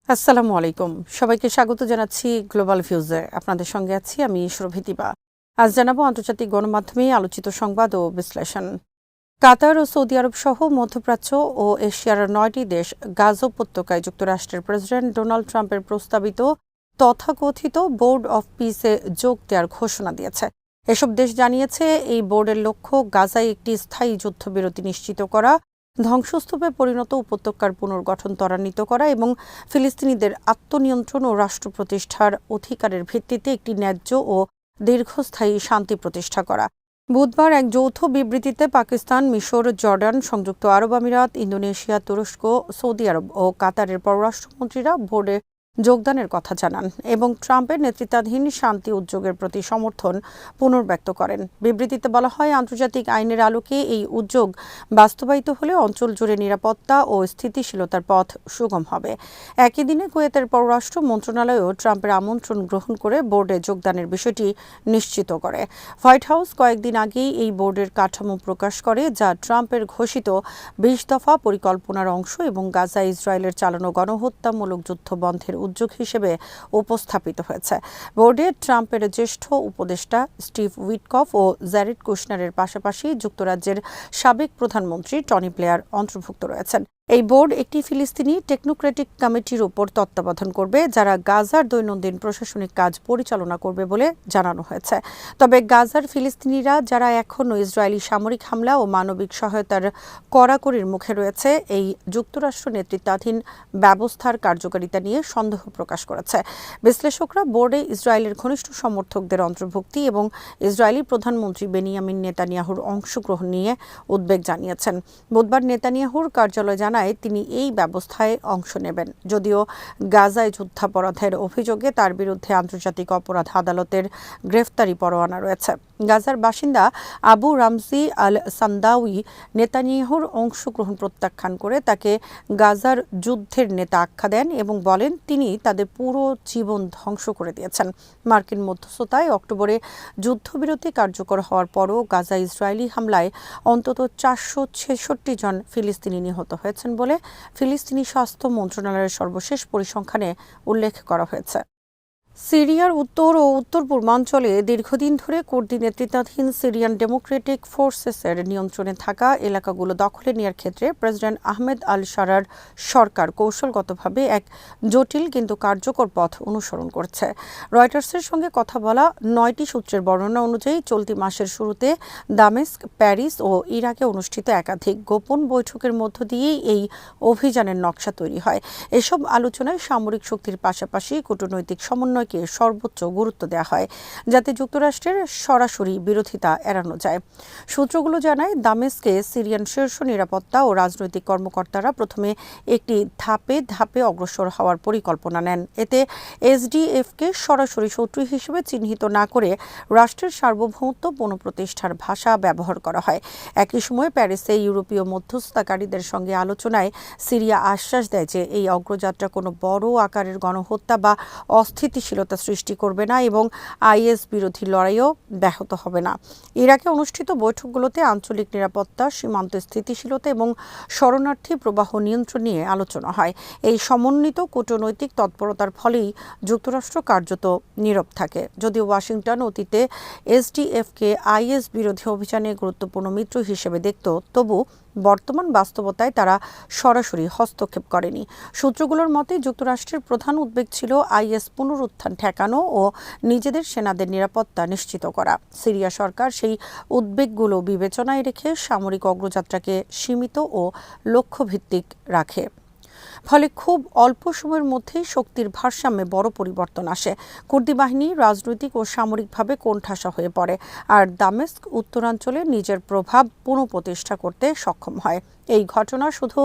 আসসালামু আলাইকুম। সবাইকে স্বাগত জানাচ্ছি গ্লোবাল ভিউজে। আপনাদের সঙ্গে আছি আমি সুরভিতিবা। আজ জানাবো আন্তর্জাতিক গণমাধ্যমে আলোচিত সংবাদ ও বিশ্লেষণ। কাতার ও সৌদি আরব সহ মধ্যপ্রাচ্য ও এশিয়ার ৯টি দেশ গাজা উপত্যকায় যুক্তরাষ্ট্রের প্রেসিডেন্ট ডোনাল্ড ট্রাম্পের প্রস্তাবিত তথাকথিত বোর্ড অফ পিসে যোগ দেওয়ার ঘোষণা দিয়েছে। এসব দেশ জানিয়েছে এই বোর্ডের লক্ষ্য গাজায় একটি স্থায়ী যুদ্ধবিরতি নিশ্চিত করা, ধ্বংসস্তূপে পরিণত উপত্যকার পুনর্গঠন ত্বরান্বিত করা এবং ফিলিস্তিনিদের আত্মনিয়ন্ত্রণ ও রাষ্ট্র প্রতিষ্ঠার অধিকারের ভিত্তিতে একটি ন্যায্য ও দীর্ঘস্থায়ী শান্তি প্রতিষ্ঠা করা। বুধবার এক যৌথ বিবৃতিতে পাকিস্তান, মিশর, জর্ডান, সংযুক্ত আরব আমিরাত, ইন্দোনেশিয়া, তুরস্ক, সৌদি আরব ও কাতারের পররাষ্ট্রমন্ত্রীরা বোর্ডে যোগদানের কথা জানান এবং ট্রাম্পের নেতৃত্বাধীন শান্তি উদ্যোগের প্রতি সমর্থন পুনর্ব্যক্ত করেন। বিবৃতিতে বলা হয়, আন্তর্জাতিক আইনের আলোকে এই উদ্যোগ বাস্তবায়িত হলে অঞ্চল জুড়ে নিরাপত্তা ও স্থিতিশীলতার পথ সুগম হবে। একই দিনে কুয়েতের পররাষ্ট্র মন্ত্রণালয়ও ট্রাম্পের আমন্ত্রণ গ্রহণ করে বোর্ডে যোগদানের বিষয়টি নিশ্চিত করে। হোয়াইট হাউস কয়েকদিন আগেই এই বোর্ডের কাঠামো প্রকাশ করে, যা ট্রাম্পের ঘোষিত ২০ দফা পরিকল্পনার অংশ এবং গাজা ইসরায়েলের চালানো গণহত্যামূলক যুদ্ধ বন্ধের উদ্যোগ হিসেবে উপস্থাপিত হয়েছে। বোর্ডে ট্রাম্পের জ্যেষ্ঠ উপদেষ্টা স্টিভ উইটকফ ও জ্যারেড কুশনারের পাশাপাশি যুক্তরাজ্যের সাবেক প্রধানমন্ত্রী টনি ব্লেয়ার অন্তর্ভুক্ত রয়েছেন। এই বোর্ড একটি ফিলিস্তিনি টেকনোক্রেটিক কমিটির উপর তত্ত্বাবধান করবে, যারা গাজার দৈনন্দিন প্রশাসনিক কাজ পরিচালনা করবে বলে জানানো হয়েছে। তবে গাজার ফিলিস্তিনিরা যারা এখনও ইসরায়েলি সামরিক হামলা ও মানবিক সহায়তার কড়াকড়ির মুখে রয়েছে, এই যুক্তরাষ্ট্র নেতৃত্বাধীন ব্যবস্থার কার্যকারিতা নিয়ে সন্দেহ প্রকাশ করেছে। বিশ্লেষকরা বোর্ডে ইসরায়েলের ঘনিষ্ঠ সমর্থকদের অন্তর্ভুক্তি এবং ইসরায়েলি প্রধানমন্ত্রী বেনিয়ামিন নেতানিয়াহুর অংশগ্রহণ নিয়ে উদ্বেগ জানিয়েছেন। বুধবার নেতানিয়াহুর কার্যালয় জানায় তিনি এই ব্যবস্থায় অংশ নেবেন, যদিও গাজায় যুদ্ধাপরাধের অভিযোগে তার বিরুদ্ধে আন্তর্জাতিক অপরাধ আদালতের গ্রেফতারি পরোয়ানা রয়েছে। গাজার বাসিন্দা আবু রামজি আল সান্দাউই নেতানিয়াহুর অংশগ্রহণ প্রত্যাখ্যান করে তাকে গাজার যুদ্ধের নেতা আখ্যা দেন এবং বলেন তিনি তাদের পুরো জীবন ধ্বংস করে দিয়েছেন। মার্কিন মধ্যস্থতায় অক্টোবরে যুদ্ধবিরতি কার্যকর হওয়ার পরও গাজা ইসরায়েলি হামলায় অন্তত ৪৬৬ জন ফিলিস্তিনি নিহত হয়েছেন বলে ফিলিস্তিনি স্বাস্থ্য মন্ত্রণালয়ের সর্বশেষ পরিসংখ্যানে উল্লেখ করা হয়েছে। সিরিয়ার উত্তর ও উত্তর পূর্বাঞ্চলে দীর্ঘদিন ধরে কুর্দি নেতৃত্বাধীন সিরিয়ান ডেমোক্রেটিক ফোর্সেসের নিয়ন্ত্রণে থাকা এলাকাগুলো দখলে নেওয়ার ক্ষেত্রে প্রেসিডেন্ট আহমেদ আল শারার সরকার কৌশলগতভাবে এক জটিল কিন্তু কার্যকর পথ অনুসরণ করছে। রয়টার্সের সঙ্গে কথা বলা ৯টি সূত্রের বর্ণনা অনুযায়ী চলতি মাসের শুরুতে দামেস্ক, প্যারিস ও ইরাকে অনুষ্ঠিত একাধিক গোপন বৈঠকের মধ্য দিয়েই এই অভিযানের নকশা তৈরি হয়। এসব আলোচনায় সামরিক শক্তির পাশাপাশি কূটনৈতিক সমন্বয় সর্বোচ্চ গুরুত্ব দেওয়া হয়, যাতে যুক্তরাষ্ট্রের সরাসরি বিরোধিতা এড়ানো যায়। সূত্রগুলো জানায়, দামেস্কে সিরিয়ান শীর্ষ নিরাপত্তা ও রাজনৈতিক কর্মকর্তারা প্রথমে একটি ধাপে ধাপে অগ্রসর হওয়ার পরিকল্পনা নেন। এতে এসডিএফকে সরাসরি শত্রু হিসেবে চিহ্নিত না করে রাষ্ট্রের সার্বভৌমত্ব পুনঃপ্রতিষ্ঠার ভাষা ব্যবহার করা হয়। একই সময়ে প্যারিসে ইউরোপীয় মধ্যস্থতাকারীদের সঙ্গে আলোচনায় সিরিয়া আশ্বাস দেয় যে এই অগ্রযাত্রা কোনো বড় আকারের গণহত্যা বা অস্থিতিশীলতা সৃষ্টি করবে না এবং আইএস বিরোধী লড়াইও ব্যাহত হবে না। ইরাকে অনুষ্ঠিত বৈঠকগুলোতে আঞ্চলিক নিরাপত্তা, সীমান্ত স্থিতিশীলতা এবং শরণার্থী প্রবাহ নিয়ন্ত্রণ নিয়ে আলোচনা হয়। এই সমন্বিত কূটনৈতিক তৎপরতার ফলেই যুক্তরাষ্ট্র কার্যত নীরব থাকে। যদিও ওয়াশিংটন অতীতে এসডিএফকে আইএস বিরোধী অভিযানে গুরুত্বপূর্ণ মিত্র হিসেবে দেখত, তবু বর্তমান বাস্তবতায় তারা সরাসরি হস্তক্ষেপ করেনি। সূত্রগুলোর মতে যুক্তরাষ্ট্রের প্রধান উদ্বেগ ছিল আইএস পুনরুত্থান ঠেকানো ও নিজেদের সেনাদের নিরাপত্তা নিশ্চিত করা। সিরিয়া সরকার সেই উদ্বেগগুলো বিবেচনায় রেখে সামরিক অগ্রযাত্রাকে সীমিত ও লক্ষ্যভিত্তিক রাখে। ফলে খুব অল্প সময়ের মধ্যেই শক্তির ভারসাম্যে বড় পরিবর্তন আসে। কুর্দি বাহিনী রাজনৈতিক ও সামরিকভাবে কোণঠাসা হয়ে পড়ে, আর দামেস্ক উত্তরাঞ্চলে নিজের প্রভাব পুনঃপ্রতিষ্ঠা করতে সক্ষম হয়। এই ঘটনা শুধু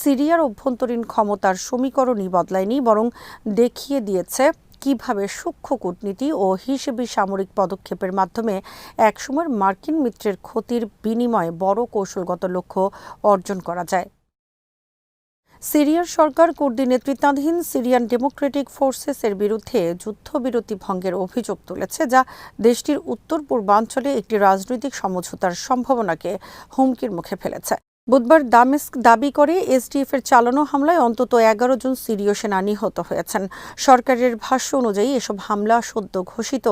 সিরিয়ার অভ্যন্তরীণ ক্ষমতার সমীকরণই বদলায়নি, বরং দেখিয়ে দিয়েছে কিভাবে সূক্ষ্ম কূটনীতি ও হিসেবি সামরিক পদক্ষেপের মাধ্যমে একসময়ের মার্কিন মিত্রের ক্ষতির বিনিময়ে বড় কৌশলগত লক্ষ্য অর্জন করা যায়। সিরিয়ার সরকার কুর্দি নেতৃত্বাধীন সিরিয়ান ডেমোক্রেটিক ফোর্সেসের বিরুদ্ধে যুদ্ধবিরতি ভঙ্গের অভিযোগ তুলেছে, যা দেশটির উত্তর পূর্বাঞ্চলে একটি রাজনৈতিক সমঝোতার সম্ভাবনাকে হুমকির মুখে ফেলেছে। বুধবার দামেস্ক দাবি করে এসডিএফের চালানো হামলায় অন্তত 11 জন সিরীয় সেনা নিহত হয়েছেন। সরকারের ভাষ্য অনুযায়ী এসব হামলা সদ্য ঘোষিত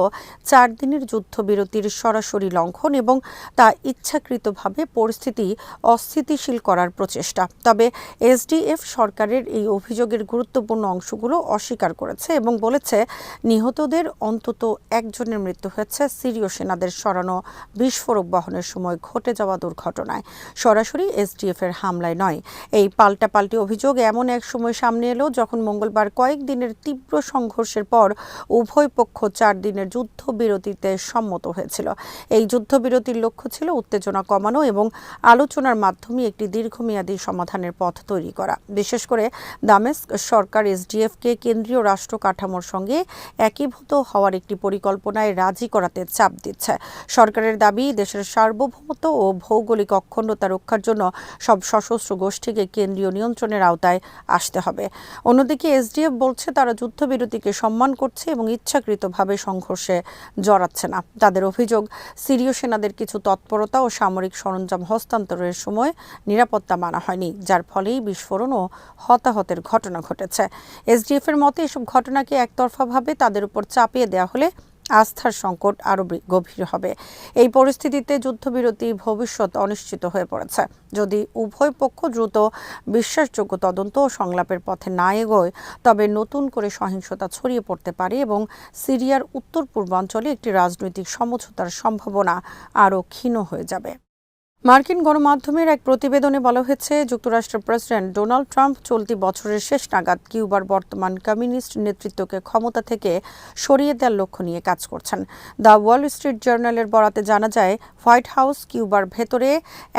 4 দিনের যুদ্ধবিরতির সরাসরি লঙ্ঘন এবং তা ইচ্ছাকৃতভাবে পরিস্থিতি অস্থিতিশীল করার প্রচেষ্টা। তবে এসডিএফ সরকারের এই অভিযোগের গুরুত্বপূর্ণ অংশগুলো অস্বীকার করেছে এবং বলেছে নিহতদের অন্তত একজনের মৃত্যু হয়েছে সিরীয় সেনাদের সরানো বিস্ফোরক বহনের সময় ঘটে যাওয়া দুর্ঘটনায়, সরাসরি এসডিএফের হামলায় নয়। এই পাল্টাপাল্টি অভিযোগ এমন এক সময় সামনে এলো যখন মঙ্গলবার কয়েকদিনের তীব্র সংঘর্ষের পর উভয় পক্ষ 4 দিনের যুদ্ধবিরতিতে সম্মত হয়েছিল। এই যুদ্ধবিরতির লক্ষ্য ছিল উত্তেজনা কমানো এবং আলোচনার মাধ্যমে একটি দীর্ঘমেয়াদী সমাধানের পথ তৈরি করা। বিশেষ করে দামেস্ক সরকার এসডিএফকে কেন্দ্রীয় রাষ্ট্র কাঠামোর সঙ্গে একীভূত হওয়ার একটি পরিকল্পনায় রাজি করাতে চাপ দিচ্ছে। সরকারের দাবি, দেশের সার্বভৌমত্ব ও ভৌগোলিক অখণ্ডতা রক্ষার জন্য সব সশস্ত্র গোষ্ঠীকে কেন্দ্রীয় নিয়ন্ত্রণের আওতায় আসতে হবে। অন্যদিকে এসডিএফ বলছে তারা যুদ্ধবিরতিকে সম্মান করছে এবং ইচ্ছাকৃতভাবে সংঘর্ষে জড়াচ্ছে না। তাদের অভিযোগ, সিরীয় সেনাদের কিছু তৎপরতা ও সামরিক সরঞ্জাম হস্তান্তরের সময় নিরাপত্তা মানা হয়নি, যার ফলেই বিস্ফোরণ ও হতাহতের ঘটনা ঘটেছে। এসডিএফের মতে এসব ঘটনাকে একতরফাভাবে তাদের উপর চাপিয়ে দেওয়া হলে আস্থার সংকট আরও গভীর হবে। এই পরিস্থিতিতে যুদ্ধবিরতি ভবিষ্যৎ অনিশ্চিত হয়ে পড়েছে। যদি উভয় পক্ষ দ্রুত বিশ্বাসযোগ্য তদন্ত ও সংলাপের পথে না এগোয়, তবে নতুন করে সহিংসতা ছড়িয়ে পড়তে পারে এবং সিরিয়ার উত্তর পূর্বাঞ্চলে একটি রাজনৈতিক সমঝোতার সম্ভাবনা আরও ক্ষীণ হয়ে যাবে। মার্কিন গণমাধ্যমের এক প্রতিবেদনে বলা হয়েছে, যুক্তরাষ্ট্রের প্রেসিডেন্ট ডোনাল্ড ট্রাম্প চলতি বছরের শেষ নাগাদ কিউবার বর্তমান কমিউনিস্ট নেতৃত্বকে ক্ষমতা থেকে সরিয়ে দেওয়ার লক্ষ্য নিয়ে কাজ করছেন। দ্য ওয়াল স্ট্রিট জার্নালের বরাতে জানা যায়, হোয়াইট হাউস কিউবার ভেতরে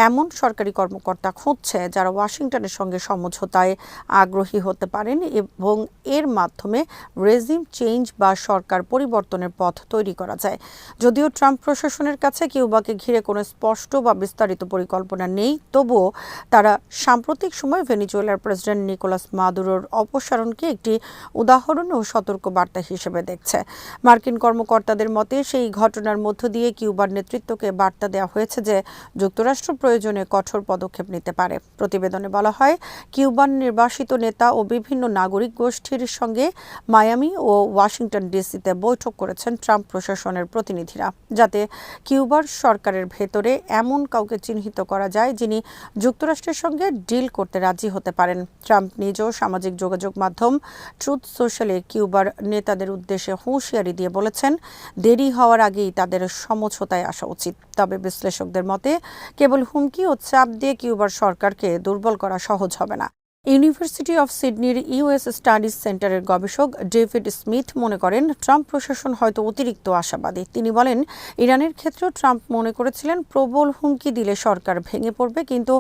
এমন সরকারি কর্মকর্তা খুঁজছে যারা ওয়াশিংটনের সঙ্গে সমঝোতায় আগ্রহী হতে পারেন এবং এর মাধ্যমে রেজিম চেঞ্জ বা সরকার পরিবর্তনের পথ তৈরি করা যায়। যদিও ট্রাম্প প্রশাসনের কাছে কিউবাকে ঘিরে কোনো স্পষ্ট বা বিস্তারিত পরিকল্পনা নেই, তবুও তারা সাম্প্রতিক সময় ভেনেজুয়েলার প্রেসিডেন্ট নিকোলাস মাদুরোর অপসারণকে একটি উদাহরণ ও সতর্ক বার্তা হিসেবে দেখছে। মার্কিন কর্মকর্তাদের মতে সেই ঘটনার মধ্য দিয়ে কিউবার নেতৃত্বকে বার্তা দেওয়া হয়েছে যে যুক্তরাষ্ট্র প্রয়োজনে কঠোর পদক্ষেপ নিতে পারে। প্রতিবেদনে বলা হয়, কিউবান নির্বাসিত নেতা ও বিভিন্ন নাগরিক গোষ্ঠীর সঙ্গে মায়ামি ও ওয়াশিংটন ডিসিতে বৈঠক করেছেন ট্রাম্প প্রশাসনের প্রতিনিধিরা, যাতে কিউবার সরকারের ভেতরে এমন কাউকে চিহ্নিত করা যায় যিনি যুক্তরাষ্ট্রের সঙ্গে ডিল করতে রাজি হতে পারেন। ট্রাম্প নিজেও সামাজিক যোগাযোগ মাধ্যম ট্রুথ সোশ্যালে কিউবার নেতাদের উদ্দেশ্যে হুঁশিয়ারি দিয়ে বলেছেন, দেরি হওয়ার আগেই তাদের সমঝোতায় আসা উচিত। তবে বিশ্লেষকদের মতে কেবল হুমকি ও চাপ দিয়ে কিউবার সরকারকে দুর্বল করা সহজ হবে না। ইউনিভার্সিটি অফ সিডনির ইউএস স্টাডিজ সেন্টারের গবেষক ডেভিড স্মিথ মনে করেন, ট্রাম্প প্রশাসন হয়তো অতিরিক্ত আশাবাদী। তিনি বলেন, ইরানের ক্ষেত্রেও ট্রাম্প মনে করেছিলেন প্রবল হুমকি দিলে সরকার ভেঙে পড়বে, কিন্তু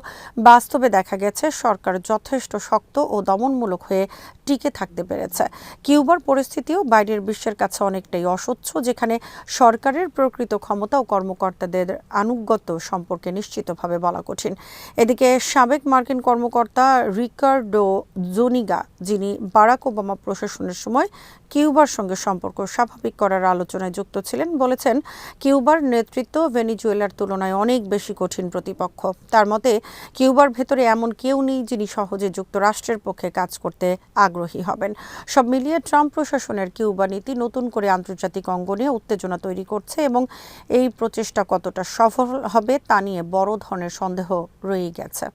বাস্তবে দেখা গেছে সরকার যথেষ্ট শক্ত ও দমনমূলক হয়ে টিকে থাকতে পেরেছে। কিউবার পরিস্থিতিও বাইরের বিশ্বের কাছে অনেকটাই অস্বচ্ছ, যেখানে সরকারের প্রকৃত ক্ষমতা ও কর্মকর্তাদের আনুগত্য সম্পর্কে নিশ্চিতভাবে বলা কঠিন। এদিকে সাবেক মার্কিন কর্মকর্তা রিকার্ডো জুনিগা, যিনি বারাক ওবামা প্রশাসনের সময় কিউবার সঙ্গে সম্পর্ক স্বাভাবিক করার আলোচনায় যুক্ত ছিলেন, বলেছেন কিউবার নেতৃত্ব ভেনেজুয়েলার তুলনায় অনেক বেশি কঠিন প্রতিপক্ষ। তার মতে কিউবার ভেতরে এমন কেউ নেই যিনি সহজে যুক্তরাষ্ট্রের পক্ষে কাজ করতে আগ্রহী হবেন। সব মিলিয়ে ট্রাম্প প্রশাসনের কিউবা নীতি নতুন করে আন্তর্জাতিক অঙ্গনে উত্তেজনা তৈরি করছে এবং এই প্রচেষ্টা কতটা সফল হবে তা নিয়ে বড় ধরনের সন্দেহ রয়ে গেছে।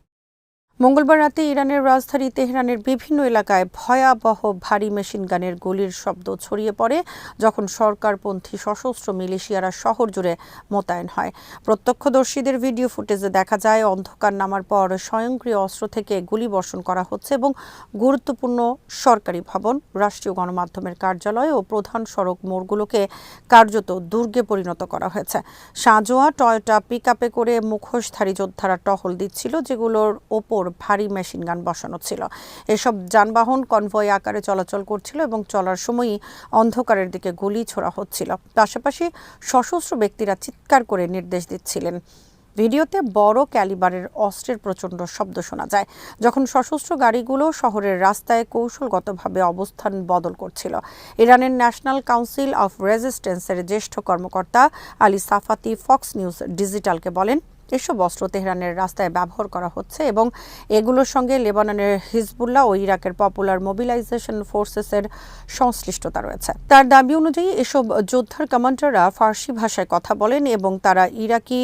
মঙ্গলবার রাতে ইরানের রাজধানী তেহরানের বিভিন্ন এলাকায় ভয়াবহ ভারী মেশিনগানের গুলির শব্দ ছড়িয়ে পড়ে যখন সরকারপন্থী সশস্ত্র মিলিশিয়ারা শহর জুড়ে মোতায়েন হয়। প্রত্যক্ষদর্শীদের ভিডিও ফুটেজে দেখা যায় অন্ধকার নামার পর স্বয়ংক্রিয় অস্ত্র থেকে গুলিবর্ষণ করা হচ্ছে এবং গুরুত্বপূর্ণ সরকারি ভবন, রাষ্ট্রীয় গণমাধ্যমের কার্যালয় ও প্রধান সড়ক মোড়গুলোকে কার্যত দুর্গে পরিণত করা হয়েছে। সাঁজোয়া টয়োটা পিকআপে করে মুখোশধারী যোদ্ধারা টহল দিচ্ছিল, যেগুলোর ওপর ভারী মেশিনগান বসানো ছিল। এসব যানবাহন কনভয় আকারে চলাচল করছিল এবং চলার সময়ই অন্ধকারের দিকে গুলি ছোড়া হচ্ছিল। পাশাপাশি সশস্ত্র ব্যক্তিরা চিৎকার করে নির্দেশ দিচ্ছিলেন। ভিডিওতে বড় ক্যালিবারের অস্ত্রের প্রচণ্ড শব্দ শোনা যায় যখন সশস্ত্র গাড়িগুলো শহরের রাস্তায় কৌশলগতভাবে অবস্থান বদল করছিল। ইরানের ন্যাশনাল কাউন্সিল অফ রেজিস্ট্যান্সের জ্যেষ্ঠ কর্মকর্তা আলী সাফাতি ফক্স নিউজ ডিজিটালকে বলেন, এসব অস্ত্র তেহরানের রাস্তায় ব্যবহার করা হচ্ছে এবং এগুলোর সঙ্গে লেবাননের হিজবুল্লাহ ও ইরাকের পপুলার মোবিলাইজেশন ফোর্সেসের সংশ্লিষ্টতা রয়েছে। তার দাবি অনুযায়ী এসব যোদ্ধার কমান্ডাররা ফার্সি ভাষায় কথা বলেন এবং তারা ইরাকি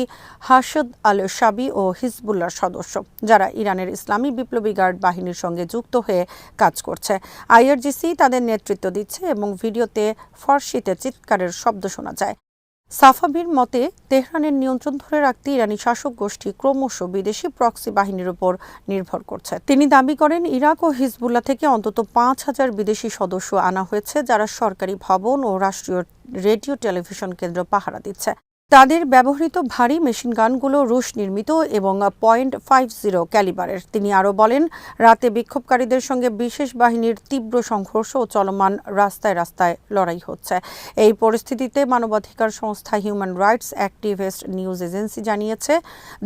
হাশদ আল শাবি ও হিজবুল্লাহর সদস্য, যারা ইরানের ইসলামী বিপ্লবী গার্ড বাহিনীর সঙ্গে যুক্ত হয়ে কাজ করছে। আইআরজিসি তাদের নেতৃত্ব দিচ্ছে এবং ভিডিওতে ফার্সিতে চিৎকারের শব্দ শোনা যায়। সাফাবির মতে, তেহরানের নিয়ন্ত্রণ ধরে রাখতে ইরানি শাসক গোষ্ঠী ক্রমশ বিদেশি প্রক্সি বাহিনীর উপর নির্ভর করছে। তিনি দাবি করেন, ইরাক ও হিজবুল্লাহ থেকে অন্তত 5,000 বিদেশি সদস্য আনা হয়েছে, যারা সরকারি ভবন ও রাষ্ট্রীয় রেডিও টেলিভিশন কেন্দ্র পাহারা দিচ্ছে। তাদের ব্যবহৃত ভারী মেশিনগানগুলো রুশ নির্মিত এবং .50 ক্যালিবারের। তিনি আরও বলেন, রাতে বিক্ষোভকারীদের সঙ্গে বিশেষ বাহিনীর তীব্র সংঘর্ষ ও চলমান রাস্তায় রাস্তায় লড়াই হচ্ছে। এই পরিস্থিতিতে মানবাধিকার সংস্থা human rights activist news agency জানিয়েছে,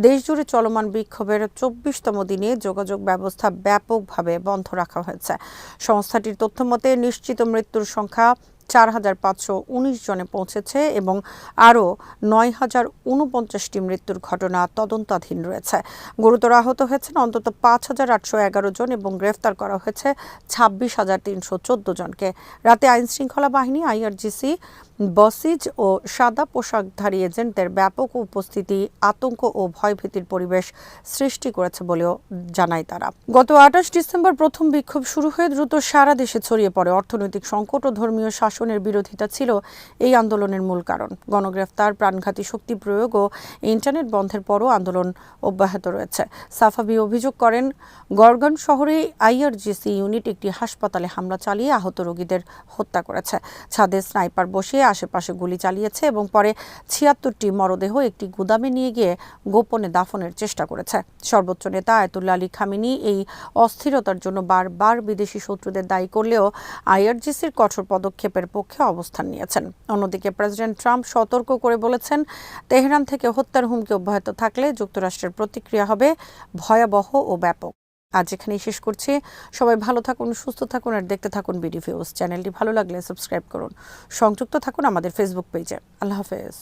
দেশজুড়ে চলমান বিক্ষোভের 24তম দিনে যোগাযোগ ব্যবস্থা ব্যাপকভাবে বন্ধ রাখা হয়েছে। সংস্থাটির তথ্যমতে নিশ্চিত মৃত্যুর সংখ্যা 4,519 জনে পৌঁছেছে এবং আরও 9,049টি মৃত্যুর ঘটনা তদন্তাধীন রয়েছে। গুরুতর আহত হয়েছেন অন্তত 5,811 জন এবং গ্রেফতার করা হয়েছে 26,314 জনকে। রাতে আইনশৃঙ্খলা বাহিনী, আইআরজিসি, বসিজ ও সাদা পোশাকধারী এজেন্টদের ব্যাপক উপস্থিতি আতঙ্ক ও ভয়ভীতির পরিবেশ সৃষ্টি করেছে বলেও জানায় তারা। গত 28 ডিসেম্বর প্রথম বিক্ষোভ শুরু হয়ে দ্রুত সারা দেশে ছড়িয়ে পড়ে। অর্থনৈতিক সংকট ও ধর্মীয় শাসনের বিরোধিতা ছিল এই আন্দোলনের মূল কারণ। গণগ্রেফতার, প্রাণঘাতী শক্তি প্রয়োগ ও ইন্টারনেট বন্ধের পরও আন্দোলন অব্যাহত রয়েছে। সাফাবি অভিযোগ করেন, গরগান শহরে আইআরজিসি ইউনিট একটি হাসপাতালে হামলা চালিয়ে আহত রোগীদের হত্যা করেছে। ছাদে স্নাইপার বসিয়ে আশেপাশে গুলি চালিয়েছে এবং পরে 76টি মরদেহ একটি গুদামে নিয়ে গিয়ে গোপনে দাফনের চেষ্টা করেছে। সর্বোচ্চ নেতা আয়াতুল্লাহ আলী খামেনি এই অস্থিরতার জন্য বারবার বিদেশি শত্রুদের দায়ী করলেও আইআরজিসির কঠোর পদক্ষেপের পক্ষে অবস্থান নিয়েছেন। অন্যদিকে প্রেসিডেন্ট ট্রাম্প সতর্ক করে বলেছেন, তেহরান থেকে হত্যার হুমকি অব্যাহত থাকলে যুক্তরাষ্ট্রের প্রতিক্রিয়া হবে ভয়াবহ ও ব্যাপক। আজ এখানেই শেষ করছি। সবাই ভালো থাকুন, সুস্থ থাকুন আর দেখতে থাকুন বিডি ভিউজ। চ্যানেলটি ভালো লাগলে সাবস্ক্রাইব করুন। সংযুক্ত থাকুন আমাদের ফেসবুক পেজে। আল্লাহ হাফেজ।